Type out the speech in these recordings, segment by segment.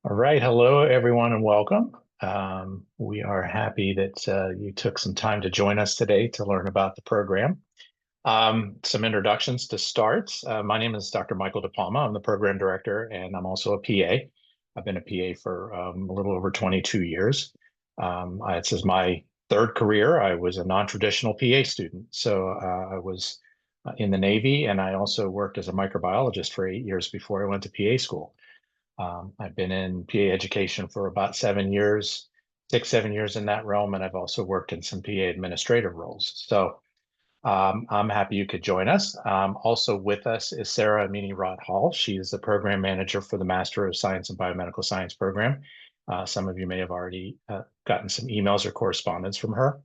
All right. Hello, everyone, and welcome. We are happy that you took some time to join us today to learn about the program. Some introductions to start. My name is Dr. Michael DePalma. I'm the program director, and I'm also a PA. I've been a PA for a little over 22 years. This is my third career. I was a non-traditional PA student. So I was in the Navy, and I also worked as a microbiologist for 8 years before I went to PA school. I've been in PA education for about 7 years, 6, 7 years in that realm, and I've also worked in some PA administrative roles. So I'm happy you could join us. Also with us is Sarah Amini Rod Hall. She is the program manager for the Master of Science and Biomedical Science program. Some of you may have already gotten some emails or correspondence from her.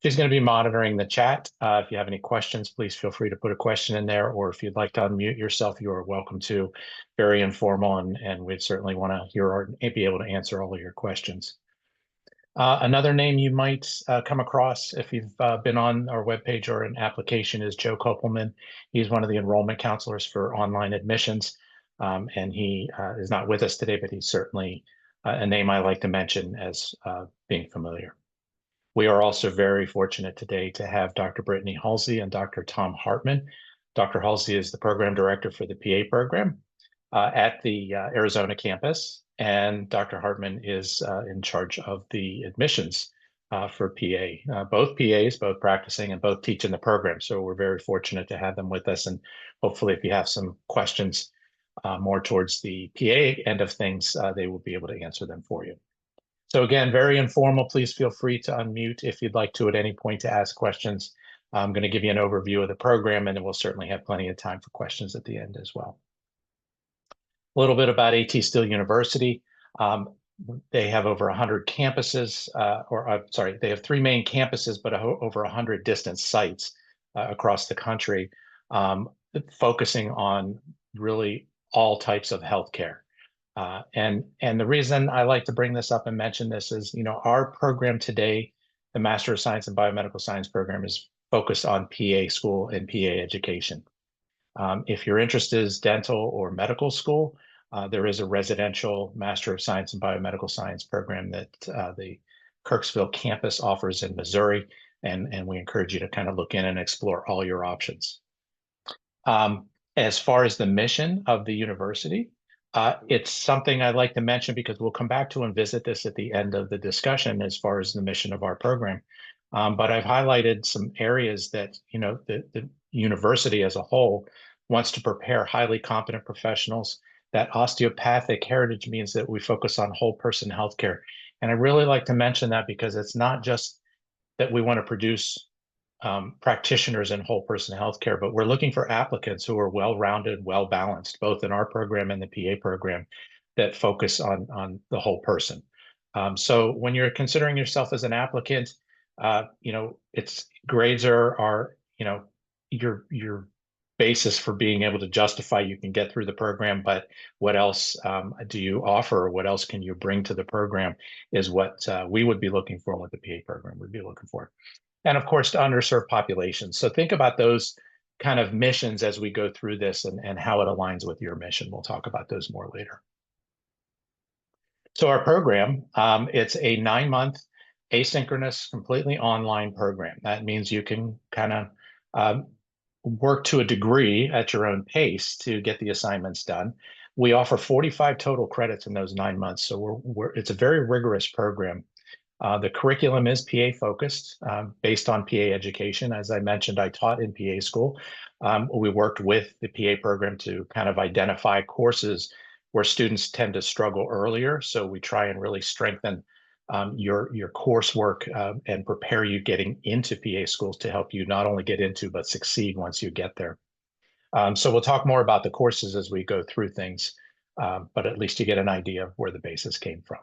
She's going to be monitoring the chat. If you have any questions, please feel free to put a question in there, or if you'd like to unmute yourself, you are welcome to. Very informal, and we'd certainly want to hear or be able to answer all of your questions. Another name you might come across if you've been on our webpage or an application is Joe Kopelman. He's one of the enrollment counselors for online admissions, and he is not with us today, but he's certainly a name I like to mention as being familiar. We are also very fortunate today to have Dr. Brittany Halsey and Dr. Tom Hartman. Dr. Halsey is the program director for the PA program at the Arizona campus, and Dr. Hartman is in charge of the admissions for PA. Both PAs, both practicing and both teaching the program. So we're very fortunate to have them with us. And hopefully if you have some questions more towards the PA end of things, they will be able to answer them for you. So again, very informal. Please feel free to unmute if you'd like to at any point to ask questions. I'm going to give you an overview of the program, and then we'll certainly have plenty of time for questions at the end as well. A little bit about AT University. They have over 100 campuses, they have 3 main campuses, but over 100 distance sites across the country, focusing on really all types of healthcare. And the reason I like to bring this up and mention this is, our program today, the Master of Science and Biomedical Science program, is focused on PA school and PA education. If your interest is dental or medical school, there is a residential Master of Science and Biomedical Science program that the Kirksville campus offers in Missouri, and we encourage you to kind of look in and explore all your options. As far as the mission of the university, it's something I'd like to mention because we'll come back to and visit this at the end of the discussion as far as the mission of our program. But I've highlighted some areas that, the university as a whole wants to prepare highly competent professionals. That osteopathic heritage means that we focus on whole person healthcare. And I really like to mention that because it's not just that we want to produce practitioners in whole person healthcare, but we're looking for applicants who are well-rounded, well-balanced, both in our program and the PA program, that focus on the whole person. So when you're considering yourself as an applicant, it's grades are your basis for being able to justify you can get through the program, but what else do you offer? What else can you bring to the program is what we would be looking for, what the PA program would be looking for. And of course, to underserved populations. So think about those kind of missions as we go through this and how it aligns with your mission. We'll talk about those more later. So our program, it's a 9-month asynchronous, completely online program. That means you can kind of work to a degree at your own pace to get the assignments done. We offer 45 total credits in those 9 months. So it's a very rigorous program. The curriculum is PA focused, based on PA education. As I mentioned, I taught in PA school. We worked with the PA program to kind of identify courses where students tend to struggle earlier. So we try and really strengthen your coursework and prepare you getting into PA schools to help you not only get into, but succeed once you get there. So we'll talk more about the courses as we go through things, but at least you get an idea of where the basis came from.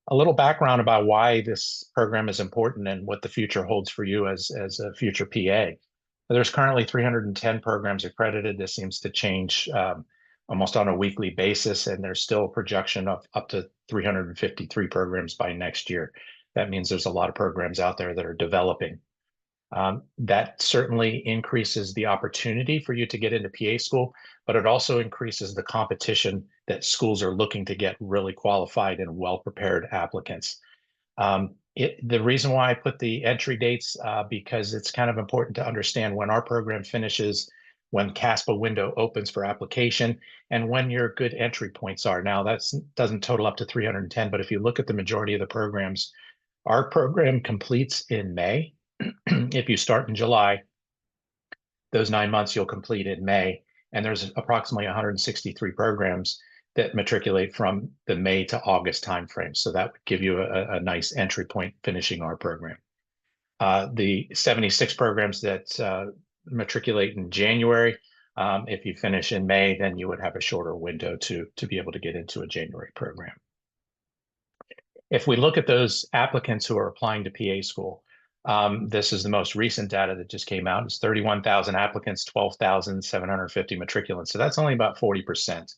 A little background about why this program is important and what the future holds for you as a future PA. There's currently 310 programs accredited. This seems to change almost on a weekly basis, and there's still a projection of up to 353 programs by next year. That means there's a lot of programs out there that are developing. That certainly increases the opportunity for you to get into PA school, but it also increases the competition that schools are looking to get really qualified and well-prepared applicants. The reason why I put the entry dates, because it's kind of important to understand when our program finishes, when CASPA window opens for application, and when your good entry points are. Now, that doesn't total up to 310, but if you look at the majority of the programs, our program completes in May. If you start in July, those 9 months you'll complete in May. And there's approximately 163 programs that matriculate from the May to August timeframe. So that would give you a nice entry point finishing our program. The 76 programs that matriculate in January, if you finish in May, then you would have a shorter window to be able to get into a January program. If we look at those applicants who are applying to PA school, this is the most recent data that just came out. It's 31,000 applicants, 12,750 matriculants. So that's only about 40%.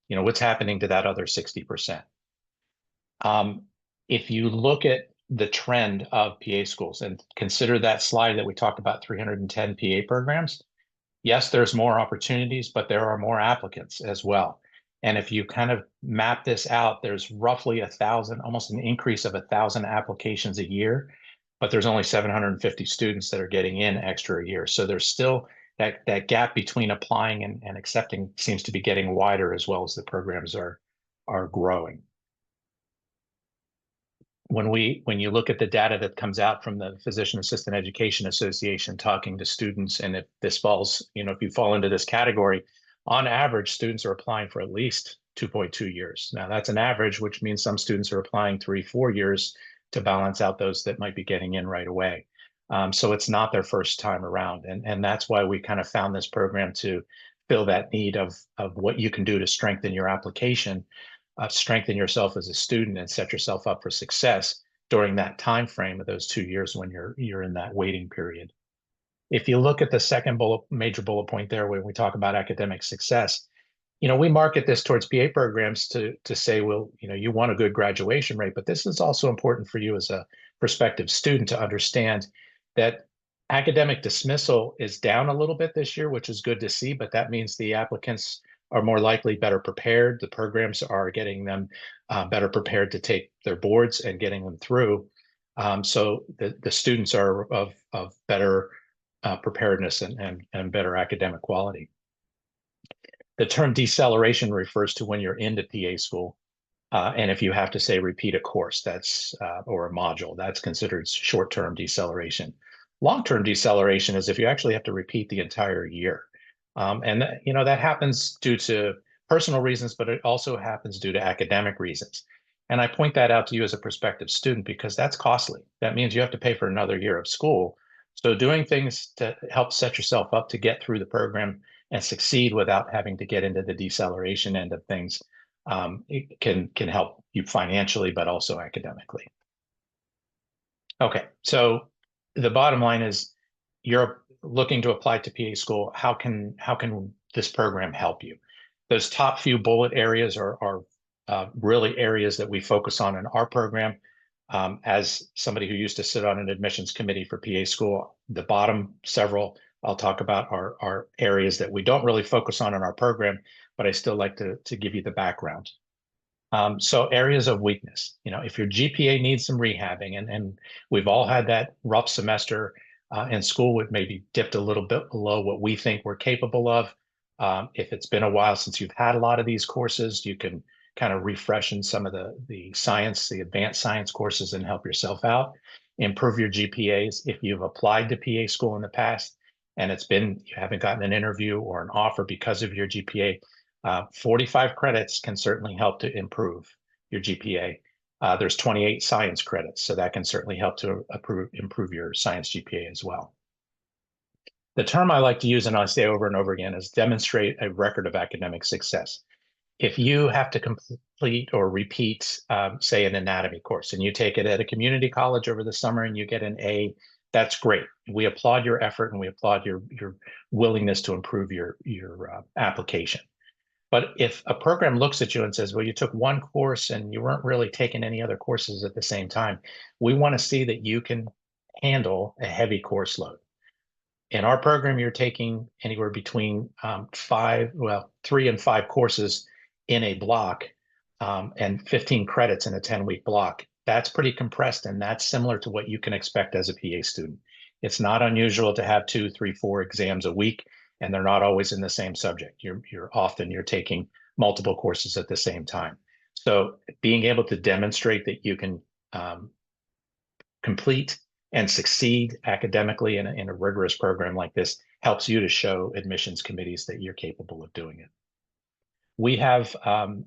You know, what's happening to that other 60%? If you look at the trend of PA schools and consider that slide that we talked about 310 PA programs, yes, there's more opportunities, but there are more applicants as well. And if you kind of map this out, there's roughly 1,000, almost an increase of 1,000 applications a year, but there's only 750 students that are getting in extra a year. So there's still that gap between applying and accepting seems to be getting wider as well as the programs are growing. When you look at the data that comes out from the Physician Assistant Education Association talking to students, and if this falls, you know, if you fall into this category, on average, students are applying for at least 2.2 years. Now that's an average, which means some students are applying 3-4 years to balance out those that might be getting in right away. So it's not their first time around. And that's why we kind of found this program to fill that need of what you can do to strengthen your application, strengthen yourself as a student and set yourself up for success during that time frame of those 2 years when you're in that waiting period. If you look at the second major bullet point there, when we talk about academic success, you know, we market this towards PA programs to say, well, you know, you want a good graduation rate, but this is also important for you as a prospective student to understand that academic dismissal is down a little bit this year, which is good to see, but that means the applicants are more likely better prepared. The programs are getting them better prepared to take their boards and getting them through. So the students are of better preparedness and better academic quality. The term deceleration refers to when you're into PA school. And if you have to say repeat a course, that's or a module, that's considered short-term deceleration. Long-term deceleration is if you actually have to repeat the entire year. And you know, that happens due to personal reasons, but it also happens due to academic reasons. And I point that out to you as a prospective student because that's costly. That means you have to pay for another year of school. So doing things to help set yourself up to get through the program and succeed without having to get into the deceleration end of things, it can help you financially, but also academically. Okay, so the bottom line is you're looking to apply to PA school. How can this program help you? Those top few bullet areas are really areas that we focus on in our program. As somebody who used to sit on an admissions committee for PA school, the bottom several I'll talk about are areas that we don't really focus on in our program, but I still like to give you the background. So areas of weakness, you know, if your GPA needs some rehabbing, and we've all had that rough semester in school with maybe dipped a little bit below what we think we're capable of. If it's been a while since you've had a lot of these courses, you can kind of refresh in some of the science, the advanced science courses and help yourself out. Improve your GPAs. If you've applied to PA school in the past and you haven't gotten an interview or an offer because of your GPA, 45 credits can certainly help to improve your GPA. There's 28 science credits, so that can certainly help to improve your science GPA as well. The term I like to use, and I say over and over again, is demonstrate a record of academic success. If you have to complete or repeat, say, an anatomy course, and you take it at a community college over the summer and you get an A, that's great. We applaud your effort and we applaud your willingness to improve your application. But if a program looks at you and says, well, you took one course and you weren't really taking any other courses at the same time, we want to see that you can handle a heavy course load. In our program, you're taking anywhere between 3 and 5 courses in a block, and 15 credits in a 10-week block. That's pretty compressed, and that's similar to what you can expect as a PA student. It's not unusual to have 2, 3, 4 exams a week, and they're not always in the same subject. You're taking multiple courses at the same time. So being able to demonstrate that you can complete and succeed academically in a rigorous program like this helps you to show admissions committees that you're capable of doing it. We have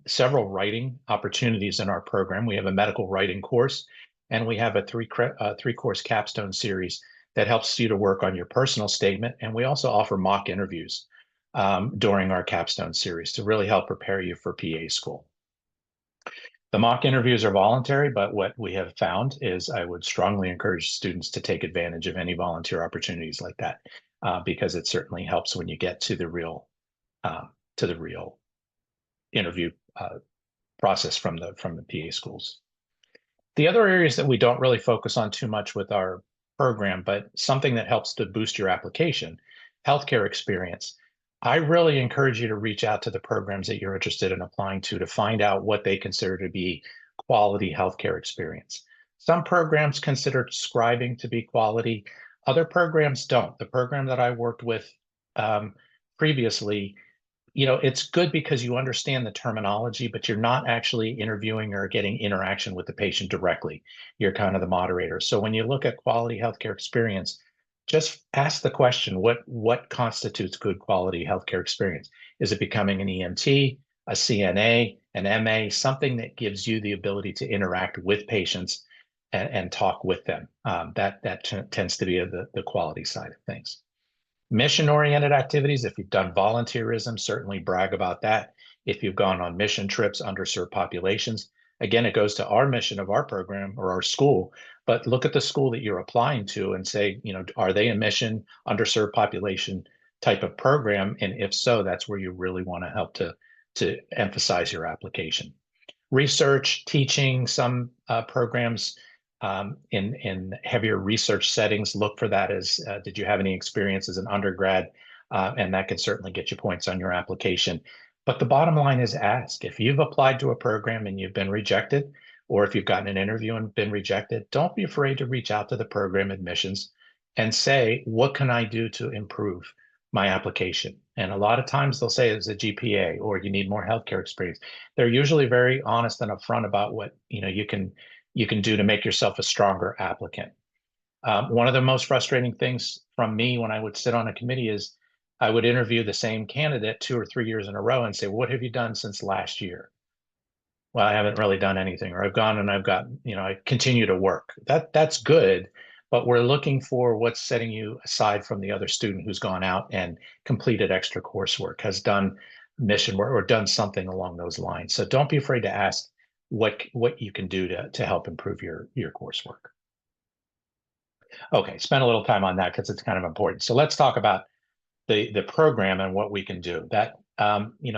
several writing opportunities in our program. We have a medical writing course, and we have a three-course capstone series that helps you to work on your personal statement. And we also offer mock interviews during our capstone series to really help prepare you for PA school. The mock interviews are voluntary, but what we have found is I would strongly encourage students to take advantage of any volunteer opportunities like that, because it certainly helps when you get to the real interview process from the PA schools. The other areas that we don't really focus on too much with our program, but something that helps to boost your application, healthcare experience. I really encourage you to reach out to the programs that you're interested in applying to find out what they consider to be quality healthcare experience. Some programs consider scribing to be quality. Other programs don't. The program that I worked with previously, it's good because you understand the terminology, but you're not actually interviewing or getting interaction with the patient directly. You're kind of the moderator. So when you look at quality healthcare experience, just ask the question, what constitutes good quality healthcare experience? Is it becoming an EMT, a CNA, an MA, something that gives you the ability to interact with patients and talk with them? That tends to be the quality side of things. Mission-oriented activities, if you've done volunteerism, certainly brag about that. If you've gone on mission trips, underserved populations, again, it goes to our mission of our program or our school, but look at the school that you're applying to and say, are they a mission, underserved population type of program? And if so, that's where you really want to help to emphasize your application. Research, teaching, some programs in heavier research settings, look for that as, did you have any experience as an undergrad? And that can certainly get you points on your application. But the bottom line is ask. If you've applied to a program and you've been rejected, or if you've gotten an interview and been rejected, don't be afraid to reach out to the program admissions and say, what can I do to improve my application? And a lot of times they'll say it's a GPA or you need more healthcare experience. They're usually very honest and upfront about what you can do to make yourself a stronger applicant. One of the most frustrating things from me when I would sit on a committee is I would interview the same candidate 2 or 3 years in a row and say, what have you done since last year? Well, I haven't really done anything, or I've gone and I've got, I continue to work. That's good, but we're looking for what's setting you aside from the other student who's gone out and completed extra coursework, has done mission work, or done something along those lines. So don't be afraid to ask what you can do to help improve your coursework. Okay, spend a little time on that because it's kind of important. So let's talk about the program and what we can do. That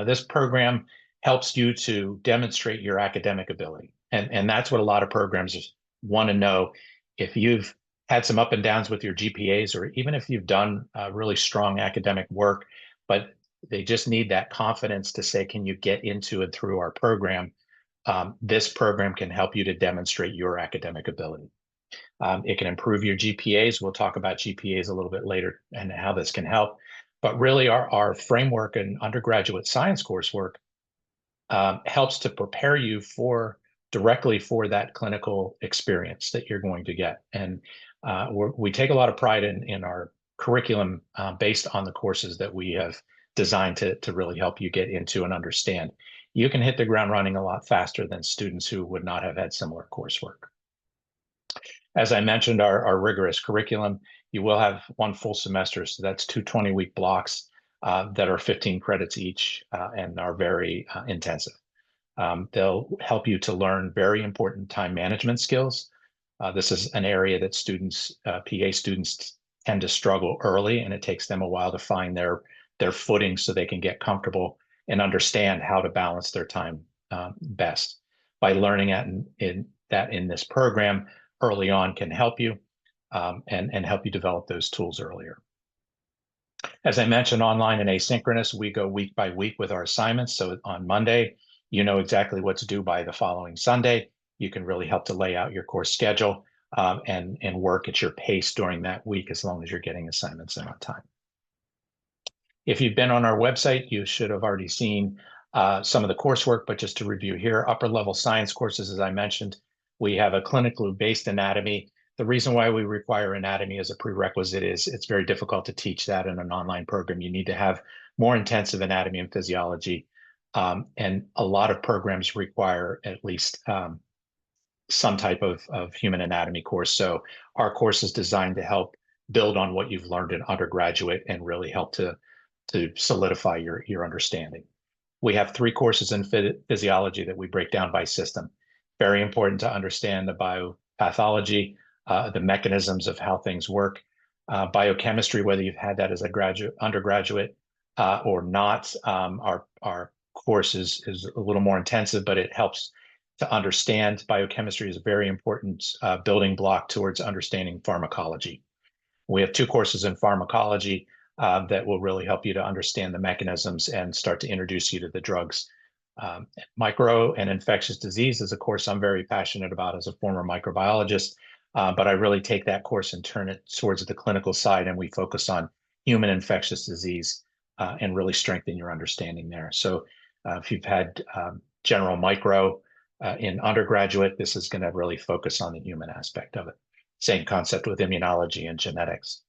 this program helps you to demonstrate your academic ability, and that's what a lot of programs want to know. If you've had some up and downs with your GPAs, or even if you've done really strong academic work, but they just need that confidence to say, can you get into and through our program? This program can help you to demonstrate your academic ability. It can improve your GPAs. We'll talk about GPAs a little bit later and how this can help. But really, our framework and undergraduate science coursework helps to prepare you directly for that clinical experience that you're going to get. And we take a lot of pride in our curriculum based on the courses that we have designed to really help you get into and understand. You can hit the ground running a lot faster than students who would not have had similar coursework. As I mentioned, our rigorous curriculum, you will have one full semester, so that's 2 20-week blocks that are 15 credits each and are very intensive. They'll help you to learn very important time management skills. This is an area that PA students tend to struggle early, and it takes them a while to find their footing so they can get comfortable and understand how to balance their time best. By learning in this program early on can help you. and help you develop those tools earlier. As I mentioned, online and asynchronous, we go week by week with our assignments. So on Monday, you know exactly what's due by the following Sunday. You can really help to lay out your course schedule and work at your pace during that week as long as you're getting assignments in on time. If you've been on our website, you should have already seen some of the coursework, but just to review here, upper level science courses, as I mentioned, we have a clinically based anatomy. The reason why we require anatomy as a prerequisite is it's very difficult to teach that in an online program. You need to have more intensive anatomy and physiology. And a lot of programs require at least some type of human anatomy course. So our course is designed to help build on what you've learned in undergraduate and really help to solidify your understanding. We have 3 courses in physiology that we break down by system. Very important to understand the biopathology, the mechanisms of how things work, biochemistry, whether you've had that as a undergraduate or not. Our course is a little more intensive, but it helps to understand. Biochemistry is a very important building block towards understanding pharmacology. We have 2 courses in pharmacology that will really help you to understand the mechanisms and start to introduce you to the drugs. Micro and infectious disease is a course I'm very passionate about as a former microbiologist, but I really take that course and turn it towards the clinical side, and we focus on human infectious disease and really strengthen your understanding there. So if you've had general micro in undergraduate, this is going to really focus on the human aspect of it. Same concept with immunology and genetics.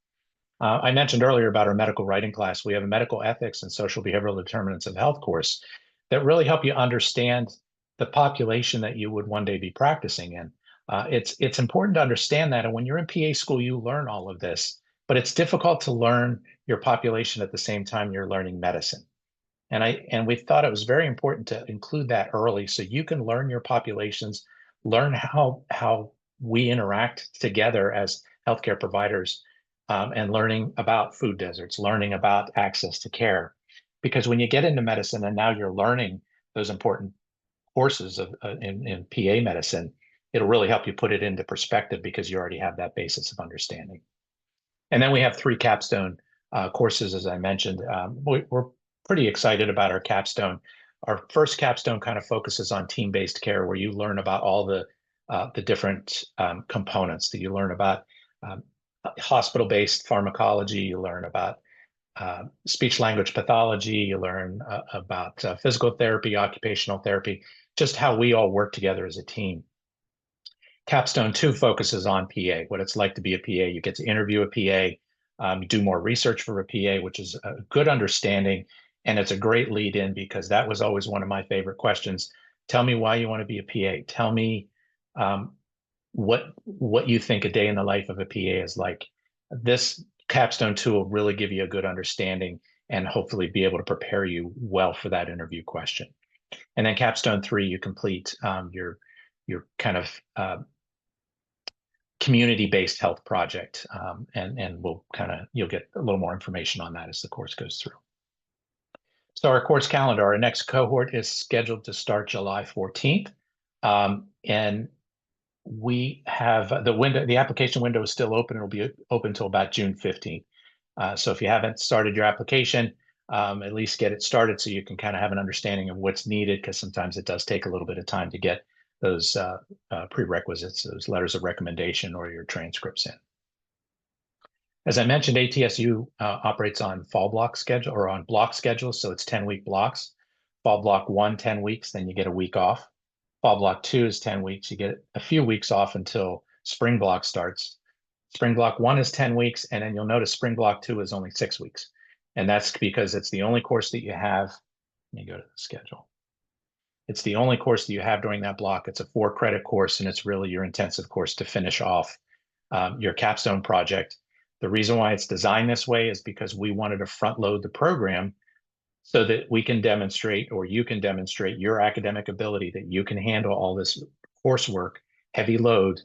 I mentioned earlier about our medical writing class. We have a medical ethics and social behavioral determinants of health course that really help you understand the population that you would one day be practicing in. It's important to understand that. And when you're in PA school, you learn all of this, but it's difficult to learn your population at the same time you're learning medicine. And we thought it was very important to include that early so you can learn your populations, learn how we interact together as healthcare providers, and learning about food deserts, learning about access to care. Because when you get into medicine and now you're learning those important courses in PA medicine, it'll really help you put it into perspective because you already have that basis of understanding. And then we have 3 capstone courses, as I mentioned. We're pretty excited about our capstone. Our first capstone kind of focuses on team-based care, where you learn about all the different components that you learn about. Hospital-based pharmacology, you learn about speech-language pathology, you learn about physical therapy, occupational therapy, just how we all work together as a team. Capstone 2 focuses on PA, what it's like to be a PA. You get to interview a PA, do more research for a PA, which is a good understanding, and it's a great lead in because that was always one of my favorite questions. Tell me why you want to be a PA. Tell me what you think a day in the life of a PA is like. This capstone 2 will really give you a good understanding and hopefully be able to prepare you well for that interview question. And then capstone 3, you complete your kind of community-based health project, and you'll get a little more information on that as the course goes through. So our course calendar, our next cohort is scheduled to start July 14th, and we have the application window is still open. It'll be open until about June 15th. So if you haven't started your application, at least get it started so you can kind of have an understanding of what's needed, because sometimes it does take a little bit of time to get those prerequisites, those letters of recommendation or your transcripts in. As I mentioned, ATSU operates on fall block schedule or on block schedules, so it's 10-week blocks. Fall block 1, 10 weeks, then you get a week off. Fall block 2 is 10 weeks. You get a few weeks off until spring block starts. Spring block 1 is 10 weeks, and then you'll notice spring block 2 is only 6 weeks. And that's because it's the only course that you have. Let me go to the schedule. It's the only course that you have during that block. It's a 4-credit course, and it's really your intensive course to finish off your capstone project. The reason why it's designed this way is because we wanted to front load the program so that we can demonstrate, or you can demonstrate, your academic ability, that you can handle all this coursework, heavy load,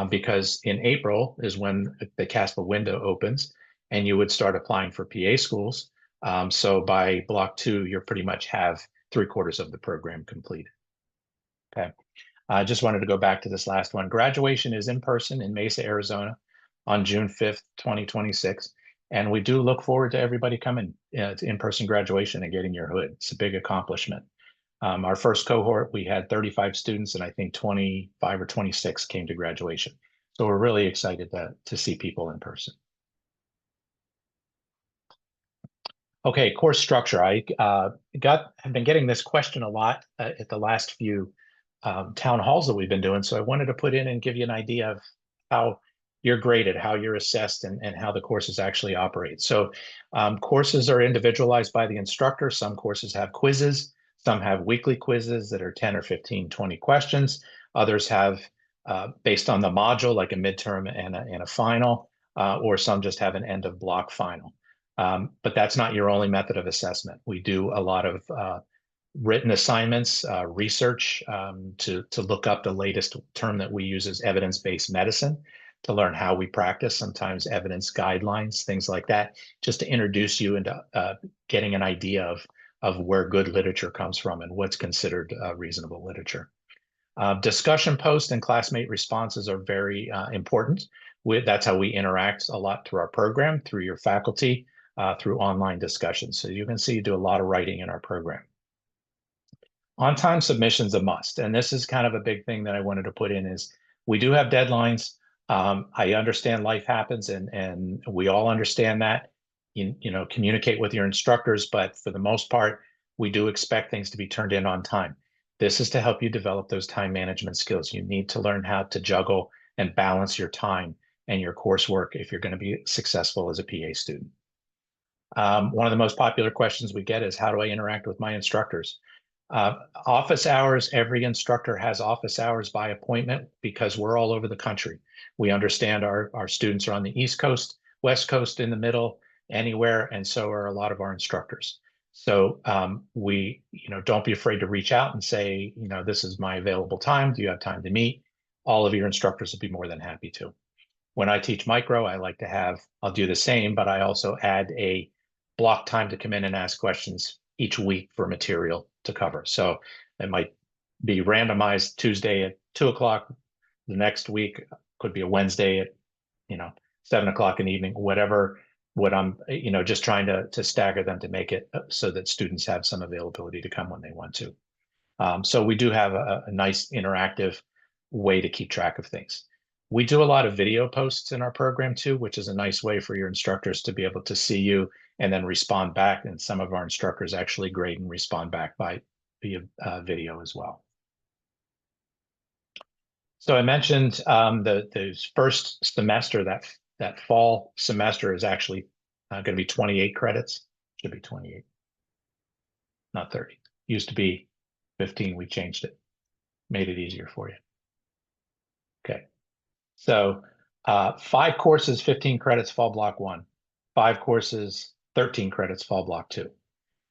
because in April is when the CASPA window opens and you would start applying for PA schools. So by block 2, you pretty much have 3/4 of the program completed. Okay. I just wanted to go back to this last one. Graduation is in person in Mesa, Arizona on June 5th, 2026. And we do look forward to everybody coming to in-person graduation and getting your hood. It's a big accomplishment. Our first cohort, we had 35 students, and I think 25 or 26 came to graduation. So we're really excited to see people in person. Okay, course structure. I have been getting this question a lot at the last few town halls that we've been doing. So I wanted to put in and give you an idea of how you're graded, how you're assessed, and how the courses actually operate. So courses are individualized by the instructor. Some courses have quizzes. Some have weekly quizzes that are 10 or 15, 20 questions. Others have, based on the module, like a midterm and a final, or some just have an end of block final. But that's not your only method of assessment. We do a lot of written assignments, research to look up. The latest term that we use is evidence-based medicine, to learn how we practice, sometimes evidence guidelines, things like that, just to introduce you into getting an idea of where good literature comes from and what's considered reasonable literature. Discussion posts and classmate responses are very important. That's how we interact a lot through our program, through your faculty, through online discussions. So you can see you do a lot of writing in our program. On-time submission's a must, and this is kind of a big thing that I wanted to put in is we do have deadlines. I understand life happens, and we all understand that. You know, communicate with your instructors, but for the most part, we do expect things to be turned in on time. This is to help you develop those time management skills. You need to learn how to juggle and balance your time and your coursework if you're going to be successful as a PA student. One of the most popular questions we get is, how do I interact with my instructors? Office hours, every instructor has office hours by appointment because we're all over the country. We understand our students are on the East Coast, West Coast, in the middle, anywhere, and so are a lot of our instructors. So don't be afraid to reach out and say, this is my available time. Do you have time to meet? All of your instructors will be more than happy to. When I teach micro, I like to I'll do the same, but I also add a block time to come in and ask questions each week for material to cover. So it might be randomized Tuesday at 2 o'clock. The next week could be a Wednesday at 7 o'clock in the evening, whatever. What I'm just trying to stagger them to make it so that students have some availability to come when they want to. So we do have a nice interactive way to keep track of things. We do a lot of video posts in our program too, which is a nice way for your instructors to be able to see you and then respond back. And some of our instructors actually grade and respond back via video as well. So I mentioned the first semester, that fall semester is actually going to be 28 credits. Should be 28, not 30. Used to be 15. We changed it, made it easier for you. Okay. So 5 courses, 15 credits, fall block 1. 5 courses, 13 credits, fall block 2.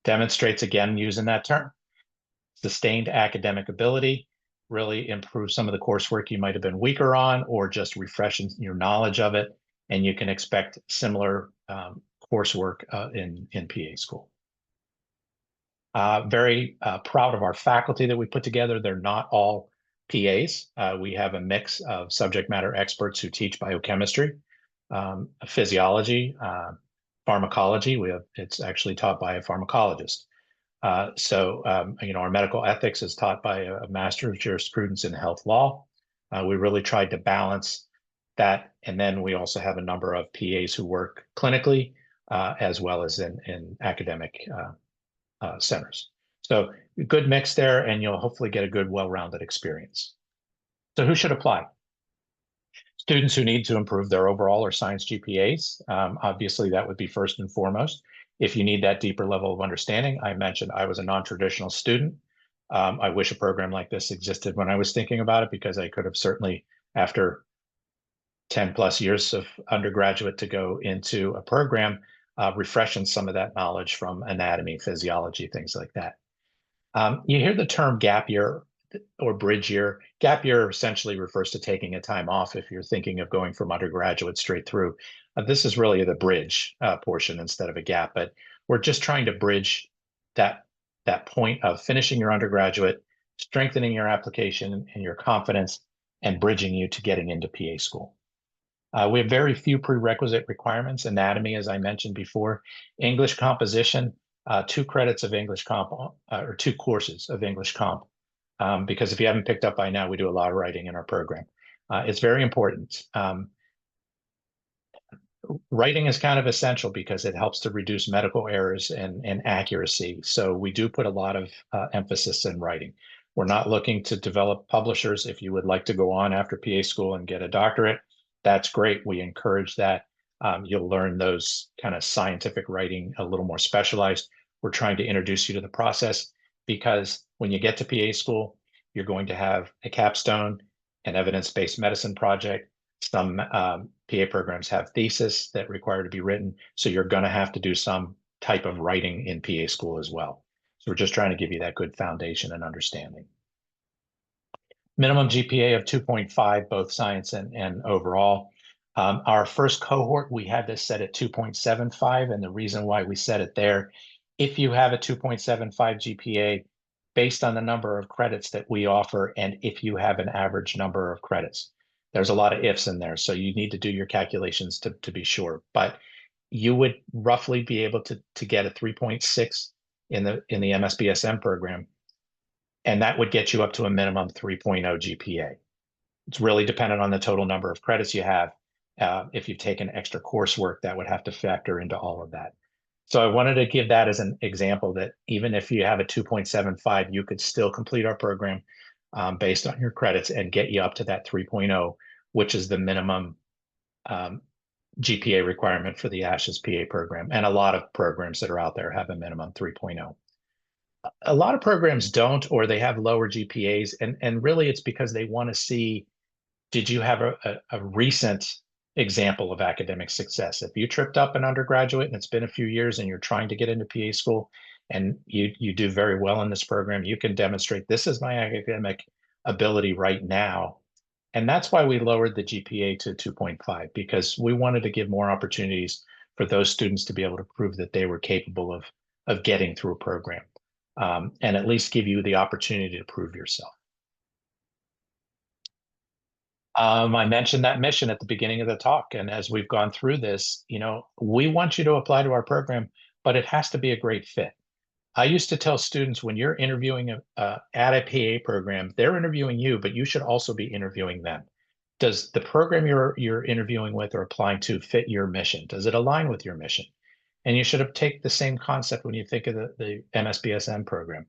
Demonstrates, again, using that term, sustained academic ability, really improve some of the coursework you might have been weaker on, or just refreshing your knowledge of it. And you can expect similar coursework in PA school. Very proud of our faculty that we put together. They're not all PAs. We have a mix of subject matter experts who teach biochemistry, physiology, pharmacology. It's actually taught by a pharmacologist. Our medical ethics is taught by a master of jurisprudence in health law. We really tried to balance that. And then we also have a number of PAs who work clinically as well as in academic centers. So good mix there, and you'll hopefully get a good, well-rounded experience. So who should apply? Students who need to improve their overall or science GPAs. Obviously, that would be first and foremost. If you need that deeper level of understanding, I mentioned I was a non-traditional student. I wish a program like this existed when I was thinking about it, because I could have certainly, after 10 plus years of undergraduate to go into a program, refreshing some of that knowledge from anatomy, physiology, things like that. You hear the term gap year or bridge year. Gap year essentially refers to taking a time off if you're thinking of going from undergraduate straight through. This is really the bridge portion instead of a gap, but we're just trying to bridge that point of finishing your undergraduate, strengthening your application and your confidence, and bridging you to getting into PA school. We have very few prerequisite requirements. Anatomy, as I mentioned before, English composition, 2 credits of English comp, or 2 courses of English comp. Because if you haven't picked up by now, we do a lot of writing in our program. It's very important. Writing is kind of essential because it helps to reduce medical errors and accuracy. So we do put a lot of emphasis in writing. We're not looking to develop publishers. If you would like to go on after PA school and get a doctorate, that's great. We encourage that. You'll learn those kind of scientific writing a little more specialized. We're trying to introduce you to the process because when you get to PA school, you're going to have a capstone, an evidence-based medicine project. Some PA programs have thesis that require to be written, so you're going to have to do some type of writing in PA school as well. So we're just trying to give you that good foundation and understanding. Minimum GPA of 2.5, both science and overall. Our first cohort, we had this set at 2.75, and the reason why we set it there, if you have a 2.75 GPA, based on the number of credits that we offer, and if you have an average number of credits. There's a lot of ifs in there, so you need to do your calculations to be sure. But you would roughly be able to get a 3.6 in the MSBSM program, and that would get you up to a minimum 3.0 GPA. It's really dependent on the total number of credits you have. If you've taken extra coursework, that would have to factor into all of that. So I wanted to give that as an example that even if you have a 2.75, you could still complete our program based on your credits and get you up to that 3.0, which is the minimum GPA requirement for the ASHS PA program. And a lot of programs that are out there have a minimum 3.0. A lot of programs don't, or they have lower GPAs. And really it's because they want to see, did you have a recent example of academic success? If you tripped up an undergraduate and it's been a few years and you're trying to get into PA school and you do very well in this program, you can demonstrate this is my academic ability right now. And that's why we lowered the GPA to 2.5, because we wanted to give more opportunities for those students to be able to prove that they were capable of getting through a program, and at least give you the opportunity to prove yourself. I mentioned that mission at the beginning of the talk, and as we've gone through this, we want you to apply to our program, but it has to be a great fit. I used to tell students when you're interviewing at a PA program, they're interviewing you, but you should also be interviewing them. Does the program you're interviewing with or applying to fit your mission? Does it align with your mission? And you should take the same concept when you think of the MSBSM program.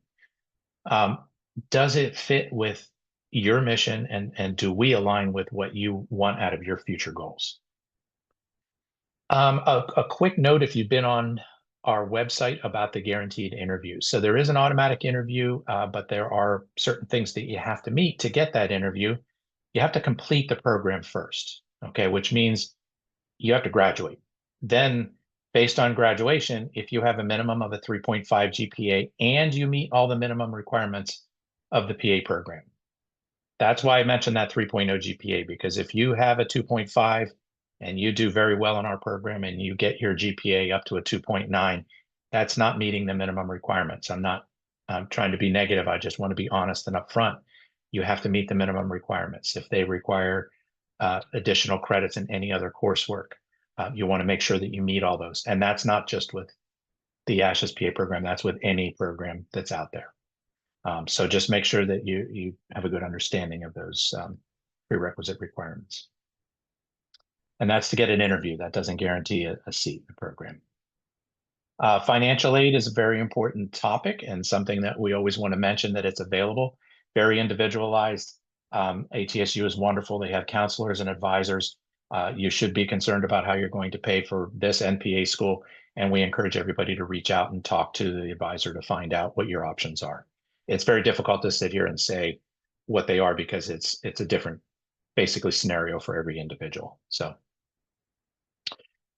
Does it fit with your mission, and do we align with what you want out of your future goals? A quick note, if you've been on our website, about the guaranteed interview. So there is an automatic interview, but there are certain things that you have to meet to get that interview. You have to complete the program first, okay, which means you have to graduate. Then, based on graduation, if you have a minimum of a 3.5 GPA and you meet all the minimum requirements of the PA program. That's why I mentioned that 3.0 GPA, because if you have a 2.5 and you do very well in our program and you get your GPA up to a 2.9, that's not meeting the minimum requirements. I'm trying to be negative. I just want to be honest and upfront. You have to meet the minimum requirements. If they require additional credits in any other coursework, you want to make sure that you meet all those. And that's not just with the ASHS PA program, that's with any program that's out there. So just make sure that you have a good understanding of those prerequisite requirements. And that's to get an interview. That doesn't guarantee a seat in the program. Financial aid is a very important topic and something that we always want to mention, that it's available, very individualized. ATSU is wonderful. They have counselors and advisors. You should be concerned about how you're going to pay for this NPA school, and we encourage everybody to reach out and talk to the advisor to find out what your options are. It's very difficult to sit here and say what they are because it's a different, basically, scenario for every individual. So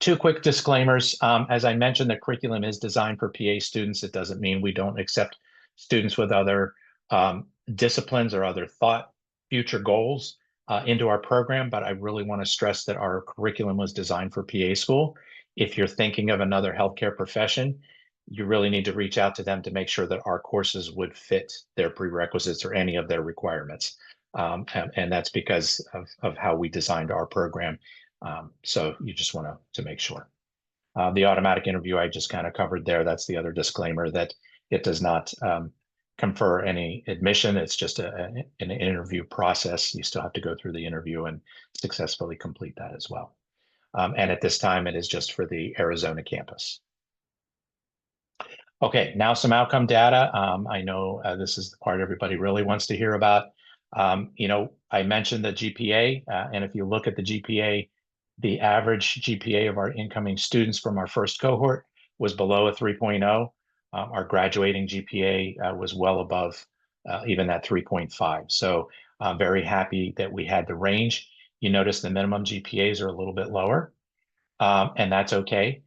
2 quick disclaimers. As I mentioned, the curriculum is designed for PA students. It doesn't mean we don't accept students with other disciplines or other future goals into our program, but I really want to stress that our curriculum was designed for PA school. If you're thinking of another healthcare profession, you really need to reach out to them to make sure that our courses would fit their prerequisites or any of their requirements. And that's because of how we designed our program. So you just want to make sure. The automatic interview I just kind of covered there. That's the other disclaimer, that it does not confer any admission. It's just an interview process. You still have to go through the interview and successfully complete that as well. And at this time, it is just for the Arizona campus. Okay, now some outcome data. I know this is the part everybody really wants to hear about. I mentioned the GPA, and if you look at the GPA, the average GPA of our incoming students from our first cohort was below a 3.0. Our graduating GPA was well above even that 3.5. So I'm very happy that we had the range. You notice the minimum GPAs are a little bit lower, and that's okay.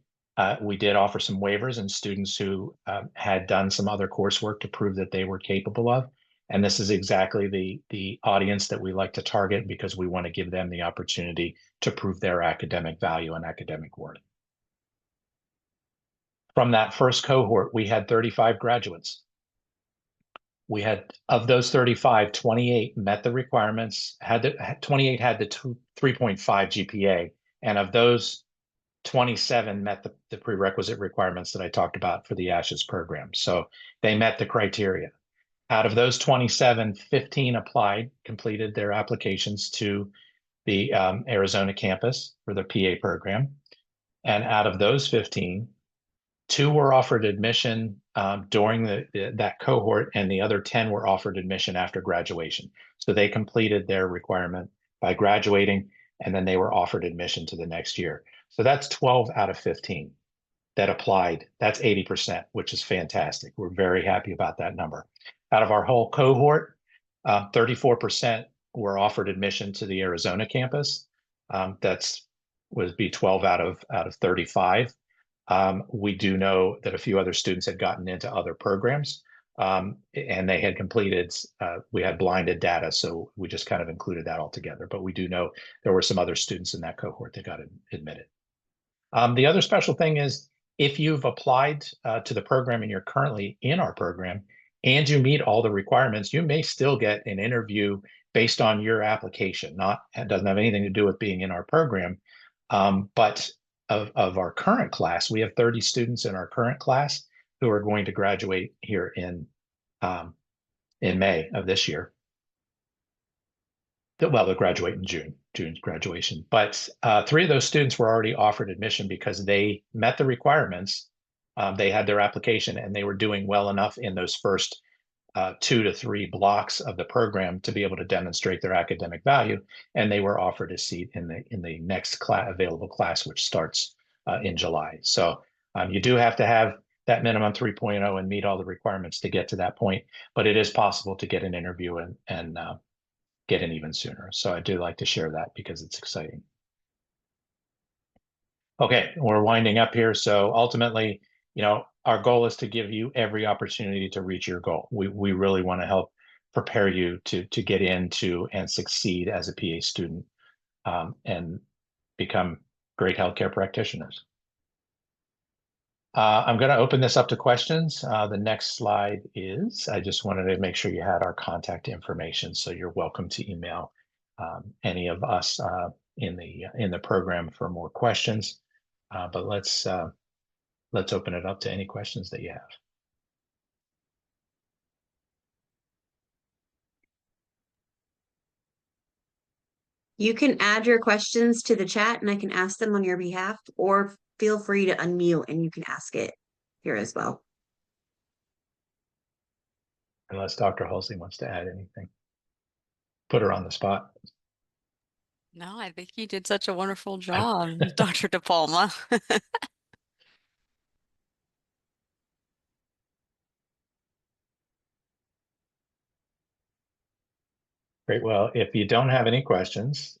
We did offer some waivers and students who had done some other coursework to prove that they were capable of. And this is exactly the audience that we like to target, because we want to give them the opportunity to prove their academic value and academic worth. From that first cohort, we had 35 graduates. We had, of those 35, 28 met the requirements, 28 had the 3.5 GPA. And of those, 27 met the prerequisite requirements that I talked about for the ASHS program. So they met the criteria. Out of those 27, 15 applied, completed their applications to the Arizona campus for the PA program. And out of those 15, 2 were offered admission during that cohort, and the other 10 were offered admission after graduation. So they completed their requirement by graduating, and then they were offered admission to the next year. So that's 12 out of 15 that applied. That's 80%, which is fantastic. We're very happy about that number. Out of our whole cohort, 34% were offered admission to the Arizona campus. Would be 12 out of 35. We do know that a few other students had gotten into other programs, and they had completed, we had blinded data, so we just kind of included that all together. But we do know there were some other students in that cohort that got admitted. The other special thing is, if you've applied to the program and you're currently in our program and you meet all the requirements, you may still get an interview based on your application. It doesn't have anything to do with being in our program, but of our current class, we have 30 students in our current class who are going to graduate here in May of this year. Well, they'll graduate in June's graduation. But 3 of those students were already offered admission because they met the requirements. They had their application, and they were doing well enough in those first 2 to 3 blocks of the program to be able to demonstrate their academic value, and they were offered a seat in the next available class, which starts in July. So you do have to have that minimum 3.0 and meet all the requirements to get to that point, but it is possible to get an interview and get in even sooner. So I do like to share that because it's exciting. Okay, we're winding up here. So ultimately, our goal is to give you every opportunity to reach your goal. We really want to help prepare you to get into and succeed as a PA student, and become great healthcare practitioners. I'm going to open this up to questions. The next slide is, I just wanted to make sure you had our contact information, so you're welcome to email any of us in the program for more questions. But let's open it up to any questions that you have. You can add your questions to the chat and I can ask them on your behalf, or feel free to unmute and you can ask it here as well. Unless Dr. Halsey wants to add anything. Put her on the spot. No, I think you did such a wonderful job, Dr. DePalma. Great. Well, if you don't have any questions,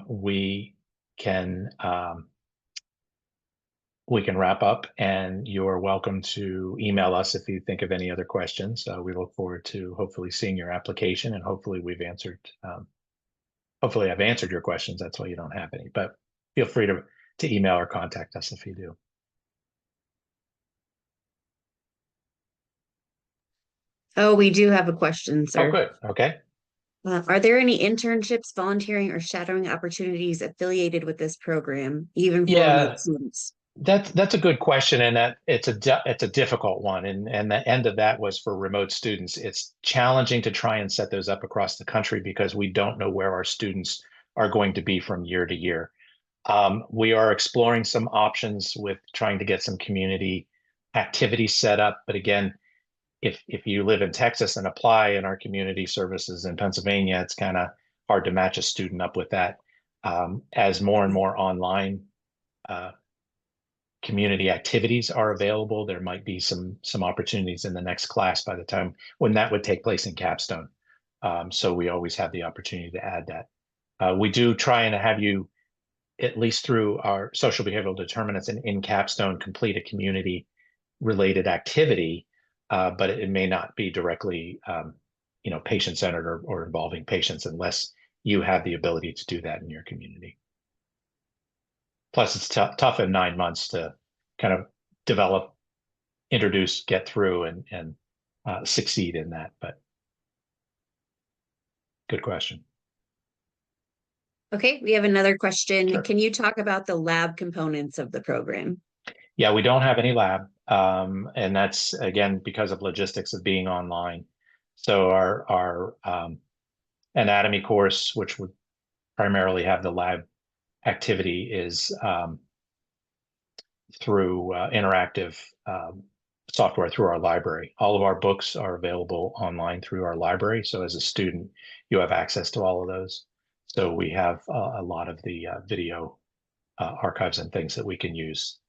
we can wrap up, and you're welcome to email us if you think of any other questions. We look forward to hopefully seeing your application, and hopefully hopefully I've answered your questions. That's why you don't have any, but feel free to email or contact us if you do. Oh, we do have a question, sir. Oh, good. Okay. Are there any internships, volunteering, or shadowing opportunities affiliated with this program, even for remote Yeah, students? that's a good question, and that it's a difficult one. And the end of that was for remote students. It's challenging to try and set those up across the country because we don't know where our students are going to be from year to year. We are exploring some options with trying to get some community activities set up. But again, if you live in Texas and apply in our community services in Pennsylvania, it's kind of hard to match a student up with that. As more and more online uh, community activities are available, there might be some opportunities in the next class by the time when that would take place in Capstone. So we always have the opportunity to add that. We do try and have you, at least through our social behavioral determinants and in Capstone, complete a community related activity, but it may not be directly patient centered or involving patients unless you have the ability to do that in your community. Plus, it's tough in 9 months to kind of develop, introduce, get through, and succeed in that. But good question. Okay, we have another question. Sure. Can you talk about the lab components of the program? Yeah, we don't have any lab, and that's again because of logistics of being online. So our anatomy course, which would primarily have the lab activity, is through interactive software through our library. All of our books are available online through our library. So as a student, you have access to all of those. So we have a lot of the video archives and things that we can use.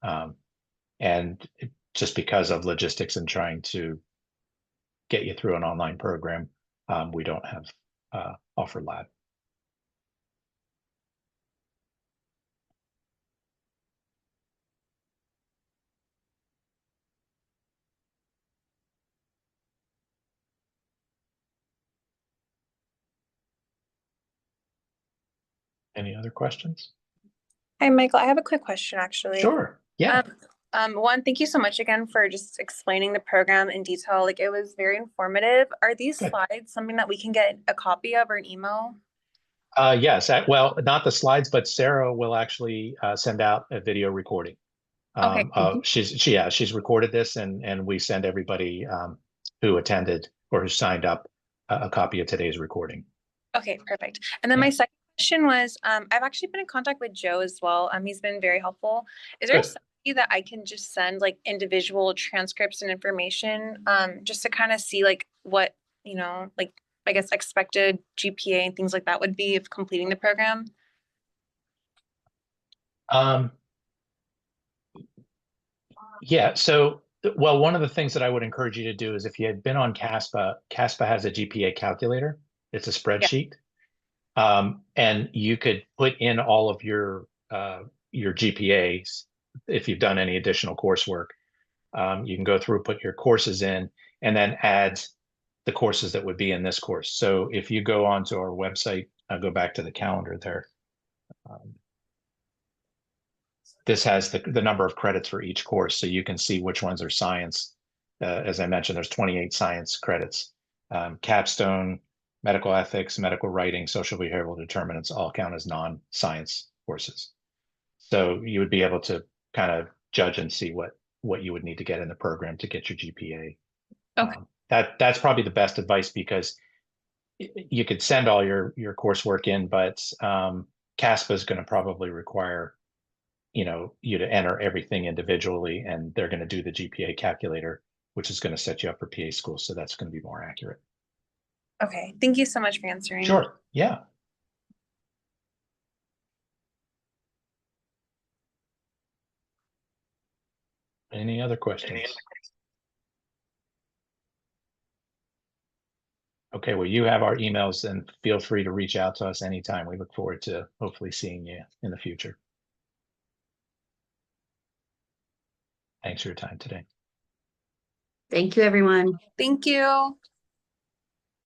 And just because of logistics and trying to get you through an online program, we don't have offer lab. Any other questions? Hi, Michael. I have a quick question, actually. Sure. Yeah. One, thank you so much again for just explaining the program in detail. Like, it was very informative. Are these Good. slides something that we can get a copy of or an email? Yes. Well, not the slides, but Sarah will actually send out a video recording. Okay. She's recorded this, and we send everybody who attended or who signed up a copy of today's recording. Okay, perfect. And then Yeah. my second question was, I've actually been in contact with Joe as well. He's been very helpful. Is there Good. somebody that I can just send like individual transcripts and information, just to kind of see like what, like I guess expected GPA and things like that would be if completing the program? Yeah. So, well, one of the things that I would encourage you to do is if you had been on CASPA, CASPA has a GPA calculator. It's a Yeah. spreadsheet. And you could put in all of your GPAs if you've done any additional coursework. You can go through, put your courses in, and then add the courses that would be in this course. So if you go onto our website, I'll go back to the calendar there. This has the number of credits for each course, so you can see which ones are science. As I mentioned, there's 28 science credits. Capstone, medical ethics, medical writing, social behavioral determinants all count as non-science courses. So you would be able to kind of judge and see what you would need to get in the program to get your GPA. Okay. That's probably the best advice because you could send all your coursework in, but CASPA is going to probably require you to enter everything individually, and they're going to do the GPA calculator, which is going to set you up for PA school. So that's going to be more accurate. Okay. Thank you so much for answering. Sure. Yeah. Any other questions? Okay, well, you have our emails, and feel free to reach out to us anytime. We look forward to hopefully seeing you in the future. Thanks for your time today. Thank you, everyone. Thank you.